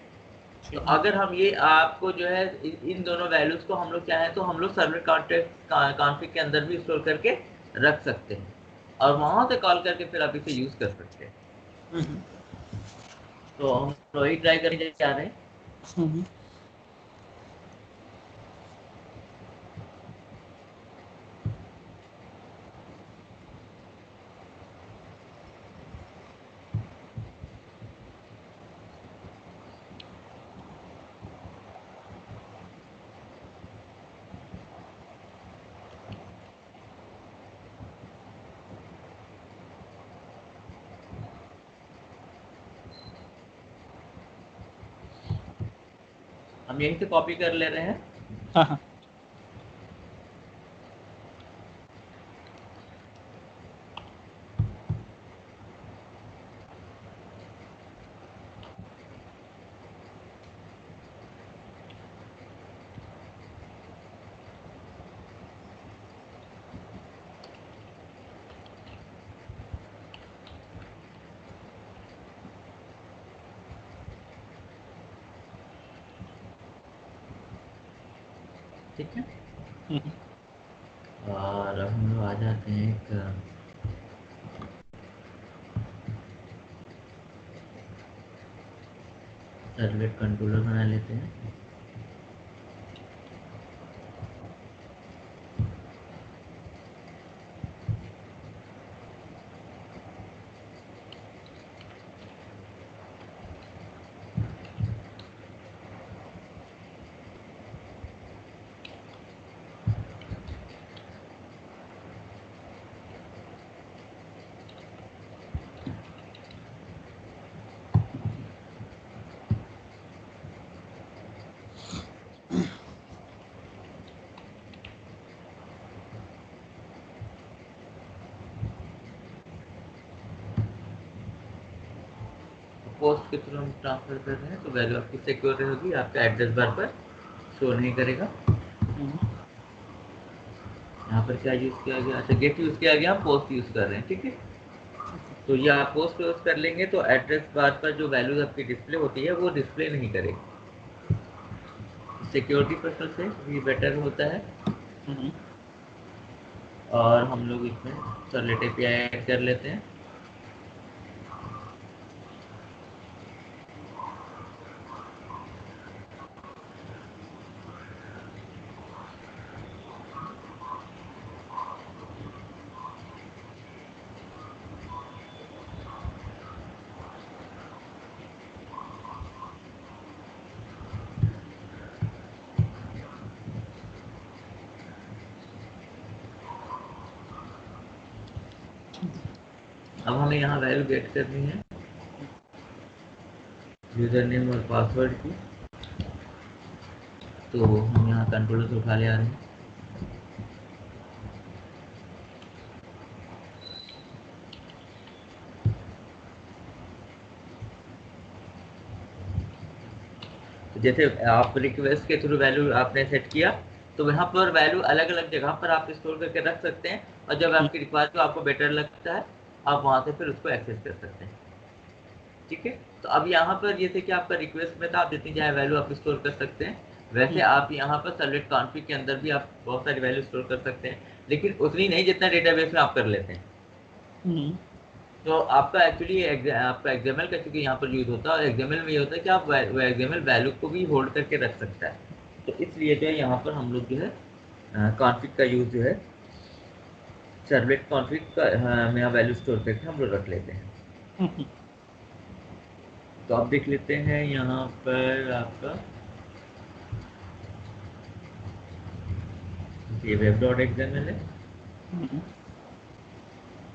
Speaker 1: तो अगर हम ये आपको जो है इन दोनों वैल्यूज को हम लोग चाहें तो हम लोग सर्वर कॉन्फ़िग के अंदर भी स्टोर करके रख सकते हैं, और वहां से कॉल करके फिर आप इसे यूज कर सकते हैं। तो हम वही ट्राई करने जा रहे हैं। हम यहीं से कॉपी कर ले रहे हैं।
Speaker 2: हाँ हाँ
Speaker 1: ठीक है। और हम लोग आ जाते हैं एक सर्वलेट कंट्रोलर बना लेते हैं। पोस्ट के थ्रू हम ट्रांसफर कर रहे हैं तो वैल्यू आपकी सिक्योर रहेगी, आपका एड्रेस बार पर शो नहीं करेगा। यहाँ पर क्या यूज़ किया गया, अच्छा गेट यूज़ किया गया, हम पोस्ट यूज़ कर रहे हैं, ठीक है। तो ये आप पोस्ट यूज़ कर लेंगे तो एड्रेस बार पर जो वैल्यूज आपकी डिस्प्ले होती है वो डिस्प्ले नहीं करेगी। सिक्योरिटी पर्पज से भी बेटर होता है। और हम लोग इसमें सर्वलेट एपीआई ऐड कर लेते हैं। अब हमें यहाँ वैल्यू गेट करनी है यूजर नेम और पासवर्ड की, तो हम यहाँ कंट्रोलर से उठा ले आ रहे हैं। तो जैसे आप रिक्वेस्ट के थ्रू वैल्यू आपने सेट किया तो वहाँ पर वैल्यू अलग अलग जगह पर आप स्टोर करके रख सकते हैं, और जब आपकी रिक्वायर्ड जो आपको बेटर लगता है आप वहाँ से फिर उसको एक्सेस कर सकते हैं, ठीक है। तो अब यहाँ पर जैसे कि आपका रिक्वेस्ट में था, आप जितनी चाहे वैल्यू आप स्टोर कर सकते हैं, वैसे आप यहाँ पर सर्वलेट कॉन्फ़िग के अंदर भी आप बहुत सारी वैल्यू स्टोर कर सकते हैं, लेकिन उतनी नहीं जितना डेटाबेस में आप कर लेते हैं। तो आपका एक्चुअली आपका एक्सएमएल का चूंकि यहाँ पर यूज होता है, एक्सएमएल में ये होता है कि आप वो एक्सएमएल वैल्यू को भी होल्ड करके रख सकता है, तो इसलिए जो है यहाँ पर हम लोग जो है कॉन्फ़िग का यूज जो है सर्वलेट कॉन्फ़िग का हम यहाँ वैल्यू स्टोर करके हम लोग रख लेते हैं। तो आप देख लेते हैं यहाँ पर आपका ये web.xml है,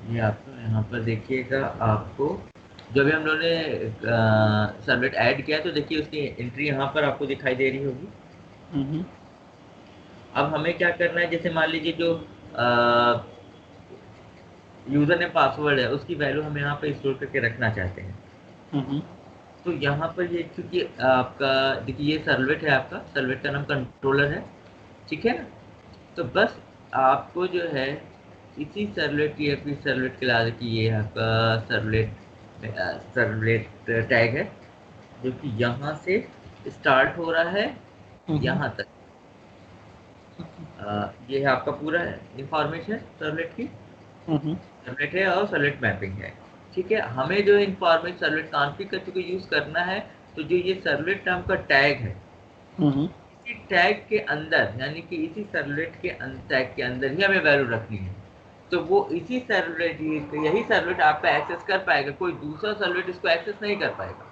Speaker 1: ये आपको यहाँ पर देखिएगा, आपको जो भी हम लोगों ने सर्वलेट ऐड किया तो देखिए उसकी एंट्री यहाँ पर आपको दिखाई दे रही होगी। अब हमें क्या करना है, जैसे मान लीजिए जो यूजर ने पासवर्ड है उसकी वैल्यू हम यहाँ पर स्टोर करके रखना चाहते हैं। तो यहाँ पर ये क्योंकि आपका देखिए ये सर्वलेट है, आपका सर्वलेट का नाम कंट्रोलर है, ठीक है ना। तो बस आपको जो है इसी सर्वलेट की सर्वलेट क्लास की ये आपका सर्वलेट टैग है जो कि यहाँ से स्टार्ट हो रहा है यहाँ तक। ये है आपका पूरा इंफॉर्मेशन सर्वलेट की, सर्वलेट है और सर्वलेट मैपिंग है, ठीक है। हमें जो इंफॉर्मेशन सर्वलेट कॉन्फ़िग का चूंकि यूज करना है, तो जो ये सर्वलेट नाम का टैग है इसी टैग के अंदर, यानी कि इसी सर्वलेट के टैग के अंदर ही हमें वैल्यू रखनी है, तो वो इसी सर्वलेट यही सर्वलेट आपका एक्सेस कर पाएगा, कोई दूसरा सर्वलेट इसको एक्सेस नहीं कर पाएगा,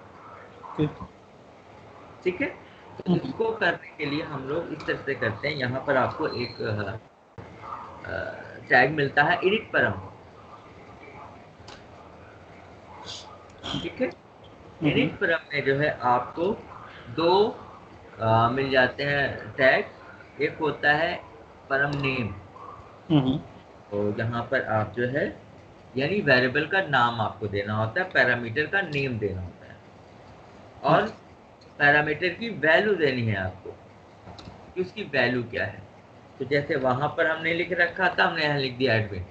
Speaker 1: ठीक है। तो इसको करने के लिए हम लोग इस तरह से करते हैं, यहाँ पर आपको एक टैग मिलता है एडिट परम, ठीक है। एडिट परम में जो है आपको दो मिल जाते हैं टैग, एक होता है परम नेम, तो यहाँ पर आप जो है यानी वेरिएबल का नाम आपको देना होता है, पैरामीटर का नेम देना होता है, और पैरामीटर की वैल्यू देनी है आपको कि उसकी वैल्यू क्या है। तो जैसे वहां पर हमने लिख रखा था, हमने यहाँ लिख दिया एडमिन,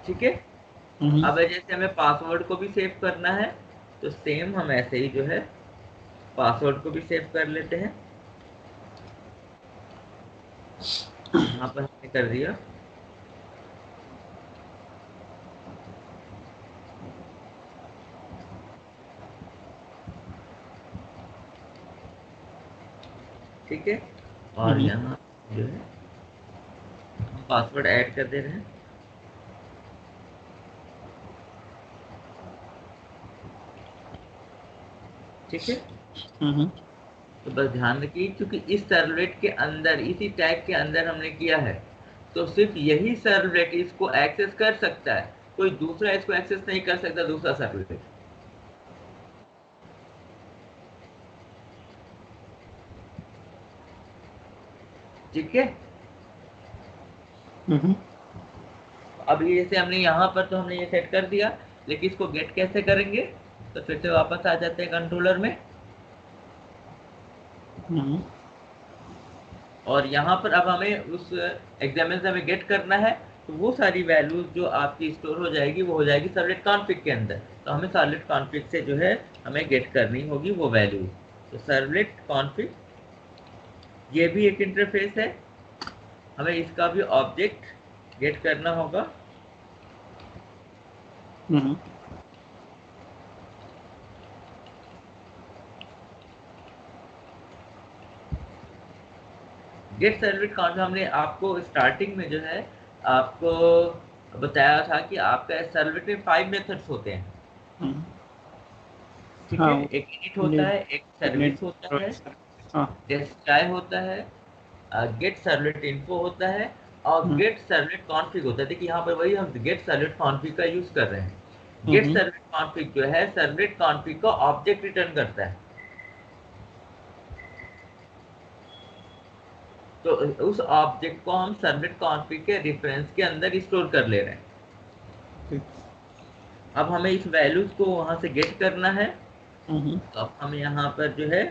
Speaker 1: ठीक है। अब जैसे हमें पासवर्ड को भी सेव करना है तो सेम हम ऐसे ही जो है पासवर्ड को भी सेव कर लेते हैं। यहाँ पर हमने कर दिया। ठीक है, और यहाँ जो है हम पासवर्ड ऐड कर दे रहे हैं। ठीक है, तो बस ध्यान रखिए, क्योंकि इस सर्वलेट के अंदर, इसी टैग के अंदर हमने किया है, तो सिर्फ यही सर्वलेट इसको एक्सेस कर सकता है, कोई दूसरा इसको एक्सेस नहीं कर सकता, दूसरा सर्वलेट। ठीक है, अभी जैसे हमने यहाँ पर तो हमने ये सेट कर दिया, लेकिन इसको गेट कैसे करेंगे, तो फिर से वापस आ जाते हैं कंट्रोलर में, और यहाँ पर अब हमें उस एग्जाम्पल से हमें गेट करना है, तो वो सारी वैल्यूज जो आपकी स्टोर हो जाएगी वो हो जाएगी सर्वलेट कॉन्फ़िग के अंदर। तो हमें सर्वलेट कॉन्फ़िग से जो है हमें गेट करनी होगी वो वैल्यू। तो सर्वलेट कॉन्फ़िग, ये भी एक इंटरफेस है, हमें इसका भी ऑब्जेक्ट गेट करना होगा। गेट सर्वलेट कॉन्फ़िग हमने आपको स्टार्टिंग में जो है आपको बताया था कि आपका सर्वलेट में 5 मेथड्स होते हैं। ठीक है, एक इनिट होता है, एक सर्विस होता है, डेस्ट्रॉय होता है, गेट सर्वलेट इन्फो होता है, और गेट सर्वलेट कॉन्फ़िग होता है। देखिए यहाँ पर वही हम गेट सर्वलेट कॉन्फ़िग का यूज कर रहे हैं। गेट सर्वलेट कॉन्फ़िग जो है सर्वलेट कॉन्फ़िग का ऑब्जेक्ट रिटर्न करता है, तो उस ऑब्जेक्ट को हम सर्वलेट कॉन्फ़िग के रेफरेंस के अंदर स्टोर कर ले रहे हैं। अब हमें इस वैल्यूज को वहां से गेट करना है, तो अब हम यहाँ पर जो है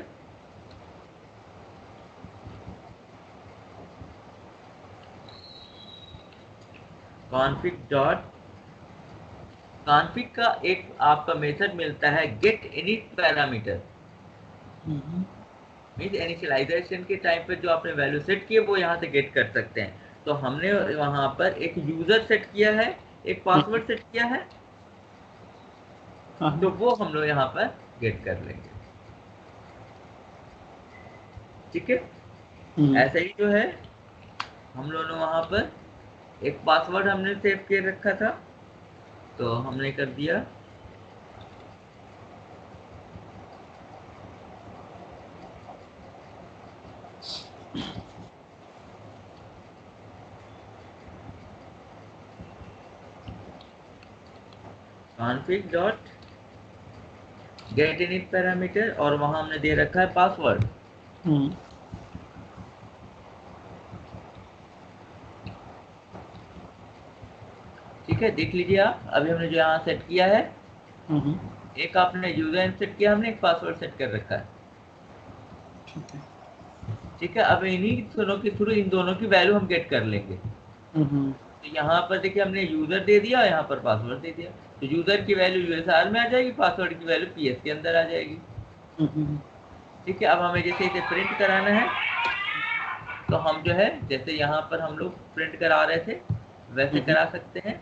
Speaker 1: कॉन्फ़िग डॉट कॉन्फ़िग का एक आपका मेथड मिलता है get init parameter. Means initialization के टाइम पे जो आपने वैल्यू सेट की है वो यहाँ से गेट कर सकते हैं। तो हमने वहां पर एक यूजर सेट किया है, एक पासवर्ड सेट किया है, तो वो हम लोग यहाँ पर गेट कर लेंगे। ठीक है, ऐसे ही जो है हम लोगों ने वहां पर एक पासवर्ड हमने सेव किए रखा था, तो हमने कर दिया config dot gate init parameter, और वहां हमने दे रखा है पासवर्ड। ठीक है, देख लीजिए आप, अभी हमने जो यहाँ सेट किया है, एक आपने यूजर सेट किया, हमने एक पासवर्ड सेट कर रखा है। ठीक है, अब इन्हीं दोनों के थ्रू इन दोनों की वैल्यू हम गेट कर लेंगे। तो यहाँ पर देखिए हमने यूजर दे दिया, यहाँ पर पासवर्ड दे दिया, तो यूजर की वैल्यू यूएसआर में आ जाएगी, पासवर्ड की वैल्यू पीएस के अंदर आ जाएगी। ठीक है, अब हमें जैसे इसे प्रिंट कराना है, तो हम जो है जैसे यहाँ पर हम लोग प्रिंट करा रहे थे वैसे करा सकते हैं।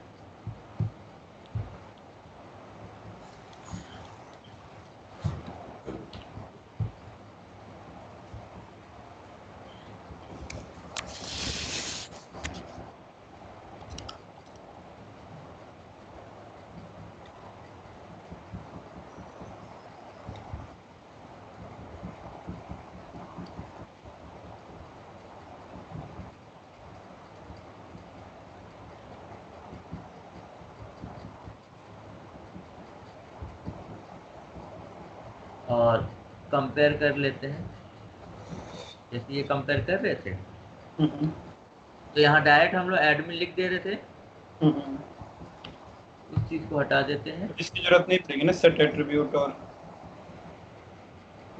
Speaker 1: और कंपेयर कर लेते हैं, जैसे ये कंपेयर कर रहे थे, तो यहाँ डायरेक्ट हम लोग एडमिन लिख दे रहे थे, उस चीज को हटा देते हैं,
Speaker 2: इसकी जरूरत नहीं पड़ेगी ना सेट एट्रीब्यूट, और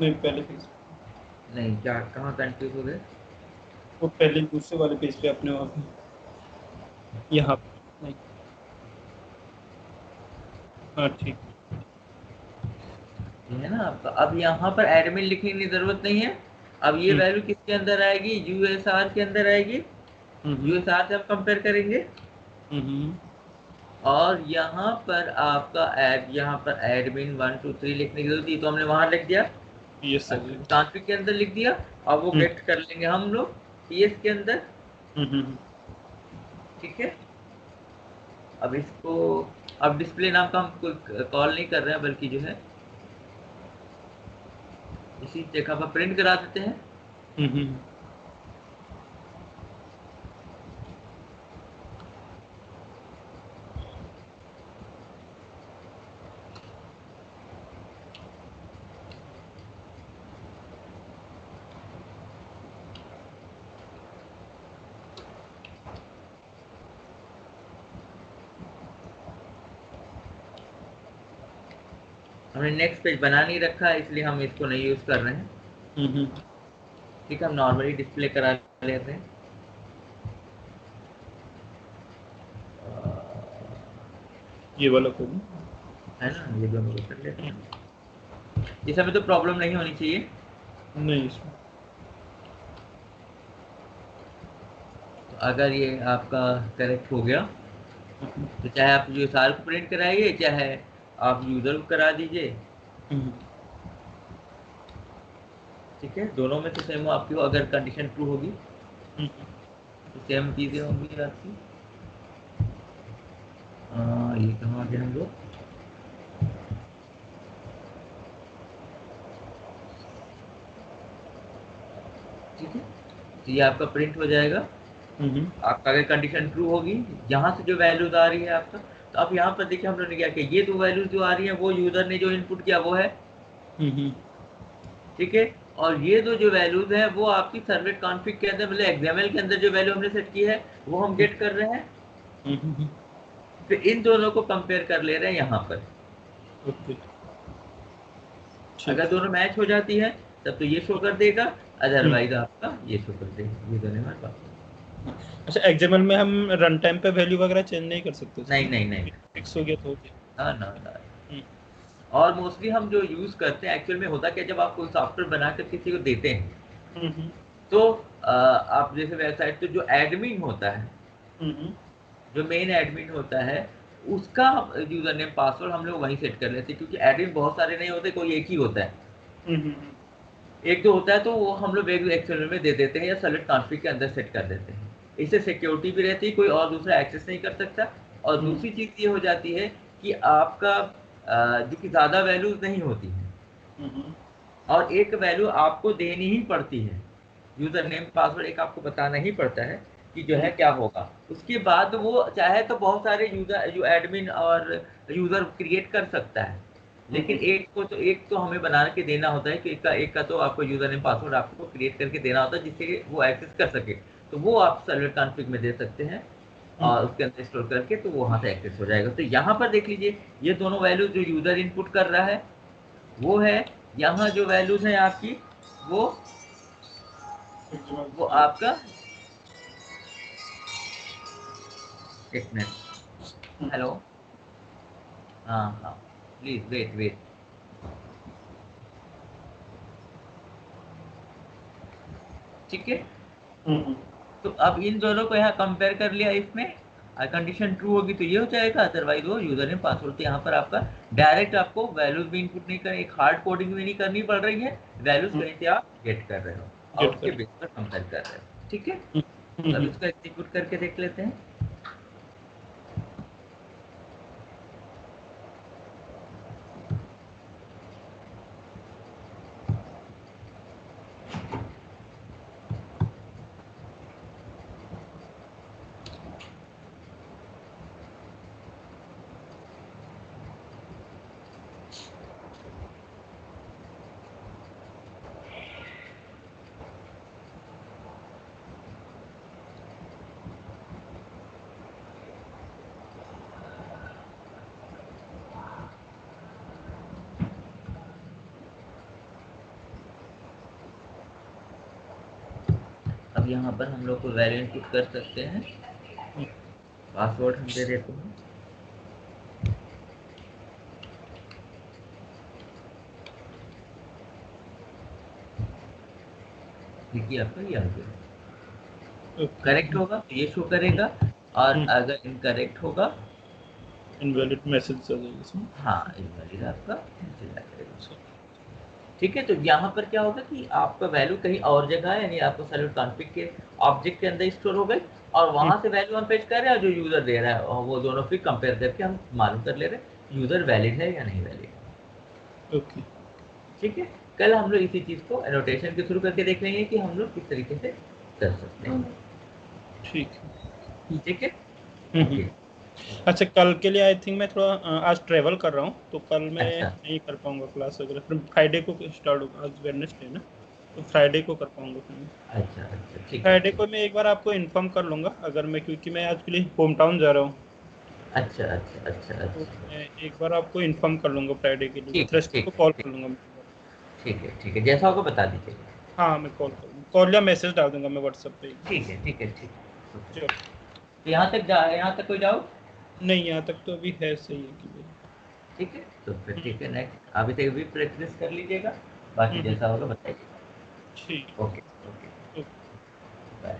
Speaker 2: नहीं पहले फिक्स
Speaker 1: नहीं, क्या कहाँ कंफ्यूज हो गए,
Speaker 2: वो पहले दूसरे वाले पेज पे अपने वहाँ यहाँ नहीं। हाँ ठीक,
Speaker 1: है ना आपका। अब यहाँ पर एडमिन लिखने की जरूरत नहीं है। अब ये वैल्यू किसके अंदर आएगी, यूएसआर के अंदर आएगी। यूएसआर से आप कंपेयर करेंगे और यहाँ पर आपका यहाँ पर एडमिन 1 2 3 लिखने की जरूरत थी तो हमने वहां लिख दिया, कॉन्फ़िग के अंदर लिख दिया। अब वो गेट कर लेंगे हम लोग पीएस के अंदर। ठीक है, अब इसको अब डिस्प्ले नाम का हम कोई कॉल नहीं कर रहे हैं, बल्कि जो है इसी जगह पर प्रिंट करा देते हैं। हमने नेक्स्ट पेज बना नहीं रखा है इसलिए हम इसको नहीं यूज कर रहे हैं। ठीक है, हम नॉर्मली डिस्प्ले करा लेते हैं।
Speaker 2: ये वाला कोड
Speaker 1: है ना, ये दोनों कर लेते हैं। इस समय तो प्रॉब्लम नहीं होनी चाहिए।
Speaker 2: नहीं इसमें
Speaker 1: तो अगर ये आपका करेक्ट हो गया तो चाहे आप यूएसआर को प्रिंट कराइए, चाहे आप यूजर को करा दीजिए। ठीक है, दोनों में तो सेम आपकी, अगर कंडीशन ट्रू होगी तो सेम चीजें होंगी आपकी। ये कहाँ गए हम लोग, ठीक है, तो ये आपका प्रिंट हो जाएगा। आपका अगर कंडीशन ट्रू होगी, यहाँ से जो वैल्यूज आ रही है आपका, तो आप यहाँ पर देखिए हम लोगों ने क्या किया, ये दो वैल्यूज जो आ रही है वो यूजर ने जो इनपुट किया वो है। ठीक है, और ये दो जो वैल्यूज है वो आपकी सर्वलेट कॉन्फ़िग के अंदर, मतलब एक्सएमएल के अंदर जो वैल्यू हमने सेट की है वो हम गेट कर रहे हैं। फिर इन दोनों को कंपेयर कर ले रहे हैं यहाँ पर। अगर दोनों मैच हो जाती है तब तो ये शो कर देगा, अदरवाइज आपका ये शो कर देगा। ये दोनों हमारे पास।
Speaker 2: अच्छा, एक्सएमएल में हम रन टाइम पे वैल्यू वगैरह चेंज नहीं कर सकते?
Speaker 1: नहीं
Speaker 2: फिक्स हो गया तो हो गया।
Speaker 1: ना। और मोस्टली हम जो यूज करते हैं एक्चुअल में होता क्या, जब आप कोई सॉफ्टवेयर बनाकर किसी को देते हैं तो आप जैसे वेबसाइट तो जो एडमिन होता है, जो मेन एडमिन होता है, उसका यूजर नेम पासवर्ड हम लोग वहीं सेट कर लेते हैं, क्योंकि एडमिन बहुत सारे नहीं होते, कोई एक ही होता है। एक तो होता है तो वो हम लोग एक्सएमएल में दे देते हैं या सर्वलेट कॉन्फ़िग के अंदर सेट कर देते हैं। इससे सिक्योरिटी भी रहती है, कोई और दूसरा एक्सेस नहीं कर सकता। और दूसरी चीज ये हो जाती है कि आपका जो कि ज्यादा वैल्यूज नहीं होती है और एक वैल्यू आपको देनी ही पड़ती है, यूजर नेम पासवर्ड एक आपको बताना ही पड़ता है कि जो है क्या होगा। उसके बाद वो चाहे तो बहुत सारे यूजर जो एडमिन और यूजर क्रिएट कर सकता है, लेकिन एक तो हमें बना के देना होता है कि एक का तो आपको यूजर नेम पासवर्ड आपको क्रिएट करके देना होता है जिससे वो एक्सेस कर सके। तो वो आप सर्वलेट कॉन्फ़िग में दे सकते हैं और उसके अंदर स्टोर करके तो वो वहां से एक्सेस हो जाएगा। तो यहाँ पर देख लीजिए ये दोनों वैल्यूज जो यूजर इनपुट कर रहा है वो है, यहाँ जो वैल्यूज है आपकी वो आपका, एक मिनट, हेलो, हाँ प्लीज वेट। ठीक है, तो अब इन दोनों को यहाँ कंपेयर कर लिया, इसमें कंडीशन ट्रू होगी तो ये हो जाएगा, अदरवाइज वो यूजर नेम पासवर्ड। तो यहाँ पर आपका डायरेक्ट आपको वैल्यूज भी इनपुट नहीं करनी, एक हार्ड कोडिंग भी नहीं करनी पड़ रही है, वैल्यूज कहीं से आप गेट कर रहे हो और उसके बेस पर कंपेयर कर रहे हो। ठीक है, अब इसको एग्जीक्यूट करके देख लेते हैं। अब यहाँ पर हम लोग को वैल्यू इनपुट कर सकते हैं, पासवर्ड हम दे देते हैं। देखिए आपका ये आ गया। करेक्ट होगा तो ये शो करेगा, और अगर इनकरेक्ट होगा
Speaker 2: इनवैलिड मैसेज आ जाएगा इसमें।
Speaker 1: हाँ, इनवैलिड आपका मैसेज आ जाएगा। ठीक है, तो यहाँ पर क्या होगा कि आपका वैल्यू कहीं और जगह है, यानी आपको सैल्यूट कॉन्फिग के ऑब्जेक्ट के अंदर स्टोर हो गई, और वहां से वैल्यू हम फेच कर रहे हैं, जो यूजर दे रहा है, और वो दोनों फिर कंपेयर करके हम मालूम कर ले रहे हैं यूजर वैलिड है या नहीं वैलिड।
Speaker 2: ओके,
Speaker 1: ठीक है, कल हम लोग इसी चीज को एनोटेशन के थ्रू करके देख लेंगे कि हम लोग किस तरीके से कर सकते हैं।
Speaker 2: ठीक है।
Speaker 1: ठीक है, ओके।
Speaker 2: अच्छा, कल के लिए आई थिंक मैं थोड़ा आज ट्रैवल कर रहा हूँ, तो कल मैं
Speaker 1: अच्छा
Speaker 2: नहीं कर पाऊंगा क्लास वगैरह, फिर फ्राइडे को स्टार्ट होगा, आज वेडनेसडे है ना, तो फ्राइडे को कर पाऊंगा फिर मैं।
Speaker 1: अच्छा अच्छा, ठीक है
Speaker 2: फ्राइडे को मैं एक बार आपको इन्फॉर्म कर लूंगा, अगर मैं, क्योंकि मैं आज के लिए होम टाउन जा रहा हूँ,
Speaker 1: अच्छा अच्छा अच्छा
Speaker 2: तो
Speaker 1: अच्छा,
Speaker 2: मैं एक बार आपको इन्फॉर्म कर लूंगा फ्राइडे के लिए,
Speaker 1: ठीक है
Speaker 2: थर्सडे
Speaker 1: ठीक
Speaker 2: को
Speaker 1: है
Speaker 2: कॉल
Speaker 1: ठीक
Speaker 2: कर लूंगा मैं एक बार।
Speaker 1: ठीक है, जैसा होगा बता दीजिएगा।
Speaker 2: हाँ, मैं कॉल करूँगा, कॉल या मैसेज डाल दूंगा मैं व्हाट्सएप पे।
Speaker 1: ठीक है ठीक है ठीक है।
Speaker 2: चलो,
Speaker 1: तो यहाँ तक कोई डाउट?
Speaker 2: नहीं यहाँ तक तो अभी है, सही है कि
Speaker 1: ठीक है, तो फिर ठीक है, नेक्स्ट अभी तक भी प्रैक्टिस कर लीजिएगा, बाकी जैसा होगा बताइएगा।
Speaker 2: ठीक।
Speaker 1: Okay okay,
Speaker 2: okay.
Speaker 1: बाय।